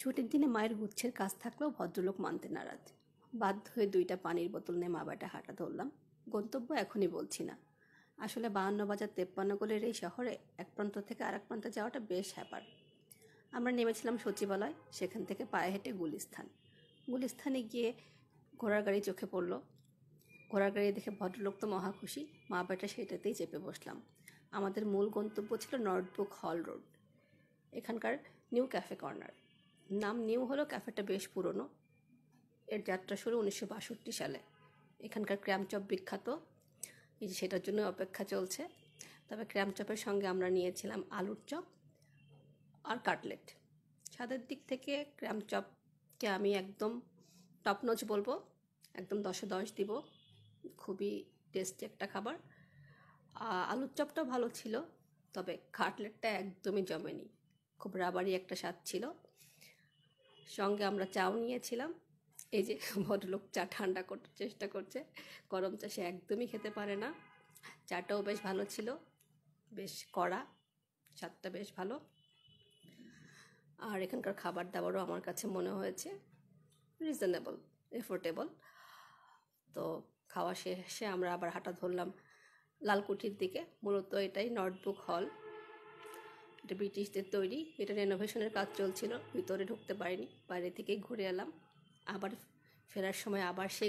ছুটির দিনে মায়ের গুচ্ছের কাজ থাকলেও ভদ্রলোক মানতে নারাজ। বাধ্য হয়ে 2টা পানির বোতল নিয়ে মা বাটা হাঁটা ধরলাম। গন্তব্য এখনই বলছি না। আসলে 52 বাজার 53 গোলের এই শহরে এক প্রান্ত থেকে আরেক প্রান্তে যাওয়াটা বেশ হ্যাপার। আমরা নেমেছিলাম সচিবালয়, সেখান থেকে পায়ে হেঁটে গুলিস্থানে গিয়ে ঘোড়ার গাড়ি চোখে পড়ল। ঘোড়ার গাড়ি দেখে ভদ্রলোক তো মহা খুশি, মা বেটা সেটাতেই চেপে বসলাম। আমাদের মূল গন্তব্য ছিল নর্থবুক হল রোড, এখানকার নিউ ক্যাফে কর্নার। নাম নিউ হলো, ক্যাফেটা বেশ পুরনো। এর যাত্রা শুরু 1962 সালে। এখানকার ক্র্যাম চপ বিখ্যাত, এই যে সেটার জন্য অপেক্ষা চলছে। তবে ক্র্যাম চপের সঙ্গে আমরা নিয়েছিলাম আলুর চপ আর কাটলেট। স্বাদের দিক থেকে ক্র্যাম চপকে আমি একদম টপ নচ বলবো, একদম 10-এ 10 দিব। খুবই টেস্টি একটা খাবার। আলুর চপটাও ভালো ছিল, তবে কাটলেটটা একদমই জমেনি, খুব রাবারি একটা স্বাদ ছিল। সঙ্গে আমরা চাও নিয়েছিলাম। এই যে ভদ্রলোক চা ঠান্ডা করতে চেষ্টা করছে, গরম চা সে একদমই খেতে পারে না। চাটাও বেশ ভালো ছিল, বেশ কড়া, স্বাদটা বেশ ভালো। আর এখানকার খাবার দাবারও আমার কাছে মনে হয়েছে রিজনেবল, এফোর্ডেবল। তো খাওয়া শেষে আমরা আবার হাঁটা ধরলাম লালকুঠির দিকে। মূলত এটাই নর্থবুক হল, এটা ব্রিটিশদের তৈরি। এটা রেনোভেশনের কাজ চলছিল, ভিতরে ঢুকতে পারিনি, বাইরে থেকেই ঘুরে এলাম। আবার ফেরার সময় আবার সেই